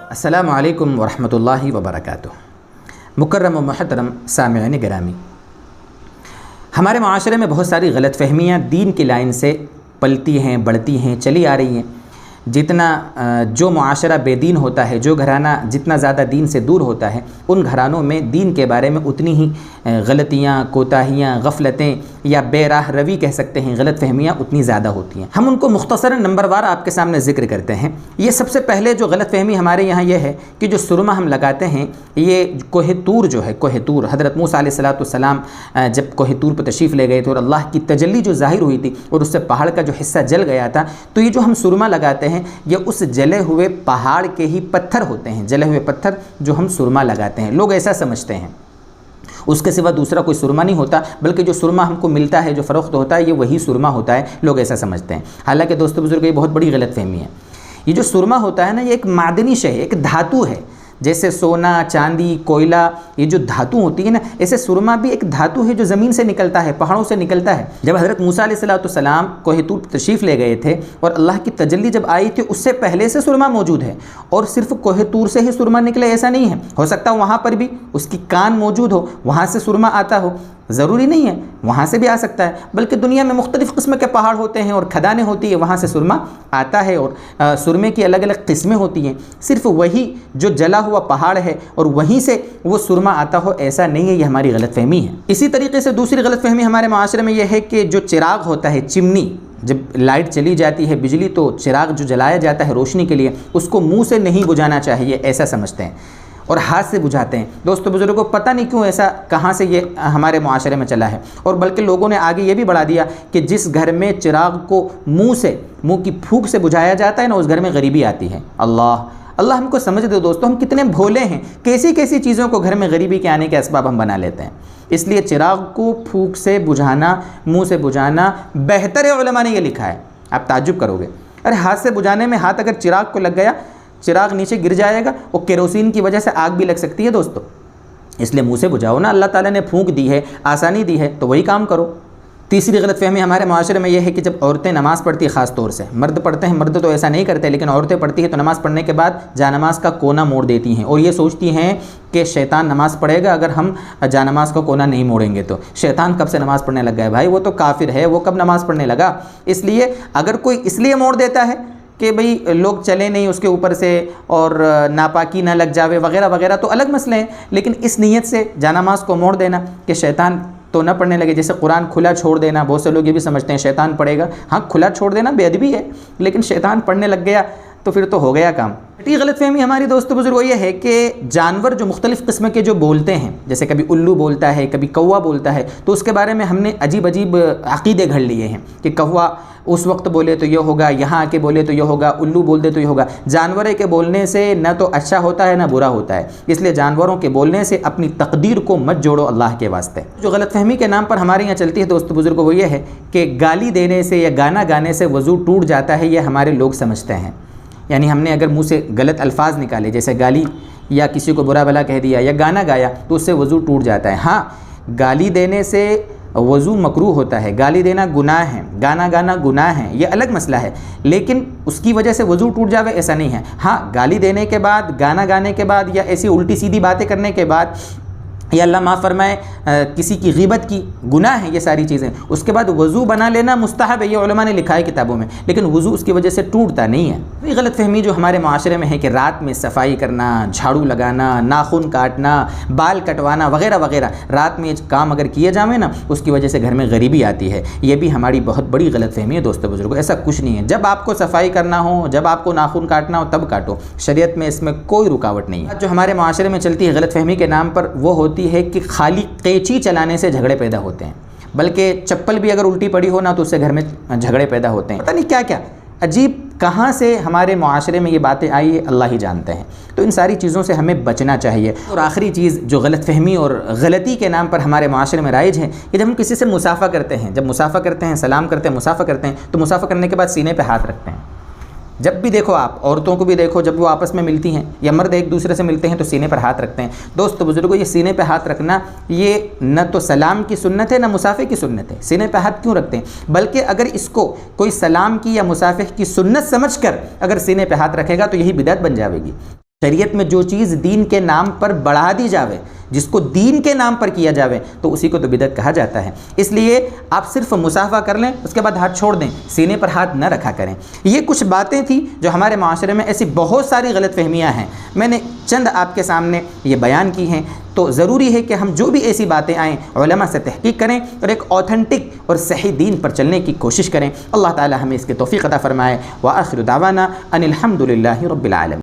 السلام علیکم ورحمۃ اللہ وبرکاتہ۔ مکرم و محترم سامعین گرامی، ہمارے معاشرے میں بہت ساری غلط فہمیاں دین کی لائن سے پلتی ہیں، بڑھتی ہیں، چلی آ رہی ہیں۔ جتنا جو معاشرہ بے دین ہوتا ہے، جو گھرانہ جتنا زیادہ دین سے دور ہوتا ہے، ان گھرانوں میں دین کے بارے میں اتنی ہی غلطیاں، کوتاہیاں، غفلتیں یا بے راہ روی کہہ سکتے ہیں، غلط فہمیاں اتنی زیادہ ہوتی ہیں۔ ہم ان کو مختصراً نمبر وار آپ کے سامنے ذکر کرتے ہیں۔ یہ سب سے پہلے جو غلط فہمی ہمارے یہاں یہ ہے کہ جو سرما ہم لگاتے ہیں، یہ کوہ طور جو ہے، کوہ طور، حضرت موسیٰ علیہ السلام جب کوہ طور پر تشریف لے گئے تھے اور اللہ کی تجلی جو ظاہر ہوئی تھی اور اس سے پہاڑ کا جو حصہ جل گیا تھا، تو یہ جو ہم سرما لگاتے ہیں یہ اس جلے ہوئے پہاڑ کے ہی پتھر ہوتے ہیں، جلے ہوئے پتھر جو ہم سرما لگاتے ہیں۔ لوگ ایسا سمجھتے ہیں، اس کے سوا دوسرا کوئی سرما نہیں ہوتا، بلکہ جو سرما ہم کو ملتا ہے، جو فروخت ہوتا ہے، یہ وہی سرما ہوتا ہے، لوگ ایسا سمجھتے ہیں۔ حالانکہ دوستو بزرگ، یہ بہت بڑی غلط فہمی ہے۔ یہ جو سرما ہوتا ہے نا، یہ ایک معدنی شے ہے، ایک دھاتو ہے۔ جیسے سونا، چاندی، کوئلہ، یہ جو دھاتو ہوتی ہے نا، ایسے سرما بھی ایک دھاتو ہے جو زمین سے نکلتا ہے، پہاڑوں سے نکلتا ہے۔ جب حضرت موسیٰ علیہ السلام کوہ طور تشریف لے گئے تھے اور اللہ کی تجلی جب آئی تھی، اس سے پہلے سے سرما موجود ہے، اور صرف کوہ طور سے ہی سرما نکلے ایسا نہیں ہے۔ ہو سکتا ہے وہاں پر بھی اس کی کان موجود ہو، وہاں سے سرما آتا ہو، ضروری نہیں ہے وہاں سے بھی آ سکتا ہے، بلکہ دنیا میں مختلف قسم کے پہاڑ ہوتے ہیں اور کھدانیں ہوتی ہیں، وہاں سے سرما آتا ہے، اور سرمے کی الگ الگ قسمیں ہوتی ہیں۔ صرف وہی جو جلا ہوا پہاڑ ہے اور وہیں سے وہ سرما آتا ہو، ایسا نہیں ہے، یہ ہماری غلط فہمی ہے۔ اسی طریقے سے دوسری غلط فہمی ہمارے معاشرے میں یہ ہے کہ جو چراغ ہوتا ہے، چمنی، جب لائٹ چلی جاتی ہے، بجلی، تو چراغ جو جلایا جاتا ہے روشنی کے لیے، اس کو منہ سے نہیں بجھانا چاہیے، ایسا سمجھتے ہیں اور ہاتھ سے بجھاتے ہیں۔ دوستو بزرگوں، پتہ نہیں کیوں ایسا، کہاں سے یہ ہمارے معاشرے میں چلا ہے، اور بلکہ لوگوں نے آگے یہ بھی بڑھا دیا کہ جس گھر میں چراغ کو منہ کی پھونک سے بجھایا جاتا ہے نا، اس گھر میں غریبی آتی ہے۔ اللہ ہم کو سمجھ دے دوستو، ہم کتنے بھولے ہیں، کیسی کیسی چیزوں کو گھر میں غریبی کے آنے کے اسباب ہم بنا لیتے ہیں۔ اس لیے چراغ کو پھونک سے بجھانا، منہ سے بجھانا بہتر ہے، علماء نے یہ لکھا ہے۔ آپ تعجب کرو گے، ارے ہاتھ سے بجھانے میں، ہاتھ اگر چراغ کو لگ گیا، چراغ نیچے گر جائے گا، اور کیروسین کی وجہ سے آگ بھی لگ سکتی ہے دوستو، اس لیے منہ سے بجھاؤ نا۔ اللہ تعالیٰ نے پھونک دی ہے، آسانی دی ہے، تو وہی کام کرو۔ تیسری غلط فہمی ہمارے معاشرے میں یہ ہے کہ جب عورتیں نماز پڑھتی ہیں، خاص طور سے مرد پڑھتے ہیں، مرد تو ایسا نہیں کرتے، لیکن عورتیں پڑھتی ہیں تو نماز پڑھنے کے بعد جانماز کا کونا موڑ دیتی ہیں، اور یہ سوچتی ہیں کہ شیطان نماز پڑھے گا اگر ہم جانماز کا کونا نہیں موڑیں گے تو۔ شیطان کب سے نماز پڑھنے لگ گیا ہے بھائی؟ وہ تو کافر ہے، وہ کب نماز پڑھنے لگا؟ اس لیے اگر کوئی اس لیے موڑ دیتا ہے کہ بھئی لوگ چلیں نہیں اس کے اوپر سے اور ناپاکی نہ لگ جاوے وغیرہ وغیرہ، تو الگ مسئلے ہیں، لیکن اس نیت سے جانماز کو موڑ دینا کہ شیطان تو نہ پڑھنے لگے، جیسے قرآن کھلا چھوڑ دینا، بہت سے لوگ یہ بھی سمجھتے ہیں شیطان پڑھے گا۔ ہاں، کھلا چھوڑ دینا بے ادبی ہے، لیکن شیطان پڑھنے لگ گیا تو پھر تو ہو گیا کام۔ چھٹی غلط فہمی ہماری دوستو بزرگوں یہ ہے کہ جانور جو مختلف قسم کے جو بولتے ہیں، جیسے کبھی الو بولتا ہے، کبھی کوا بولتا ہے، تو اس کے بارے میں ہم نے عجیب عجیب عقیدے گھڑ لیے ہیں کہ کوا اس وقت بولے تو یہ ہوگا، یہاں آ کے بولے تو یہ ہوگا، الو بول دے تو یہ ہوگا۔ جانوروں کے بولنے سے نہ تو اچھا ہوتا ہے نہ برا ہوتا ہے، اس لیے جانوروں کے بولنے سے اپنی تقدیر کو مت جوڑو اللہ کے واسطے۔ جو غلط فہمی کے نام پر ہمارے یہاں چلتی ہے دوستو بزرگوں، وہ یہ ہے کہ گالی دینے سے یا گانا گانے سے وضو ٹوٹ جاتا ہے، یہ ہمارے لوگ سمجھتے ہیں۔ یعنی ہم نے اگر منہ سے غلط الفاظ نکالے، جیسے گالی یا کسی کو برا بھلا کہہ دیا یا گانا گایا، تو اس سے وضو ٹوٹ جاتا ہے۔ ہاں، گالی دینے سے وضو مکروہ ہوتا ہے، گالی دینا گناہ ہے، گانا گانا گناہ ہے، یہ الگ مسئلہ ہے، لیکن اس کی وجہ سے وضو ٹوٹ جاوے ایسا نہیں ہے۔ ہاں، گالی دینے کے بعد، گانا گانے کے بعد، یا ایسی الٹی سیدھی باتیں کرنے کے بعد، یا اللہ معاف فرمائے کسی کی غیبت کی، گناہ ہے یہ ساری چیزیں، اس کے بعد وضو بنا لینا مستحب ہے، یہ علماء نے لکھا ہے کتابوں میں، لیکن وضو اس کی وجہ سے ٹوٹتا نہیں ہے۔ یہ غلط فہمی جو ہمارے معاشرے میں ہے کہ رات میں صفائی کرنا، جھاڑو لگانا، ناخن کاٹنا، بال کٹوانا وغیرہ وغیرہ، رات میں کام اگر کیے جائیں نا، اس کی وجہ سے گھر میں غریبی آتی ہے، یہ بھی ہماری بہت بڑی غلط فہمی ہے دوستو بزرگوں۔ ایسا کچھ نہیں ہے، جب آپ کو صفائی کرنا ہو، جب آپ کو ناخن کاٹنا ہو تب کاٹو، شریعت میں اس میں کوئی رکاوٹ نہیں ہے۔ جو ہمارے معاشرے میں چلتی ہے غلط فہمی کے نام پر، وہ ہوتی ہے کہ خالی قینچی چلانے سے جھگڑے پیدا ہوتے ہیں، بلکہ چپل بھی اگر الٹی پڑی ہو نا تو اس سے گھر میں جھگڑے پیدا ہوتے ہیں۔ پتہ نہیں کیا کیا عجیب کہاں سے ہمارے معاشرے میں یہ باتیں آئی ہے، اللہ ہی جانتے ہیں۔ تو ان ساری چیزوں سے ہمیں بچنا چاہیے۔ اور آخری چیز جو غلط فہمی اور غلطی کے نام پر ہمارے معاشرے میں رائج ہے کہ جب ہم کسی سے مسافہ کرتے ہیں، جب مسافہ کرتے ہیں، سلام کرتے ہیں، مسافہ کرتے ہیں، تو مسافہ کرنے کے بعد سینے پہ ہاتھ رکھتے ہیں۔ جب بھی دیکھو آپ عورتوں کو بھی دیکھو، جب وہ آپس میں ملتی ہیں یا مرد ایک دوسرے سے ملتے ہیں تو سینے پر ہاتھ رکھتے ہیں۔ دوستو بزرگوں، یہ سینے پہ ہاتھ رکھنا یہ نہ تو سلام کی سنت ہے نہ مصافحے کی سنت ہے۔ سینے پہ ہاتھ کیوں رکھتے ہیں؟ بلکہ اگر اس کو کوئی سلام کی یا مصافحے کی سنت سمجھ کر اگر سینے پہ ہاتھ رکھے گا تو یہی بدعت بن جاوے گی۔ شریعت میں جو چیز دین کے نام پر بڑھا دی جاوے، جس کو دین کے نام پر کیا جاوے، تو اسی کو تو بدعت کہا جاتا ہے۔ اس لیے آپ صرف مصافحہ کر لیں، اس کے بعد ہاتھ چھوڑ دیں، سینے پر ہاتھ نہ رکھا کریں۔ یہ کچھ باتیں تھیں جو ہمارے معاشرے میں ایسی بہت ساری غلط فہمیاں ہیں، میں نے چند آپ کے سامنے یہ بیان کی ہیں۔ تو ضروری ہے کہ ہم جو بھی ایسی باتیں آئیں علماء سے تحقیق کریں اور ایک اوتھنٹک اور صحیح دین پر چلنے کی کوشش کریں۔ اللہ تعالی ہمیں اس کے توفیق عطا فرمائے۔ وآخر دعوانا ان الحمد للہ رب العالمین۔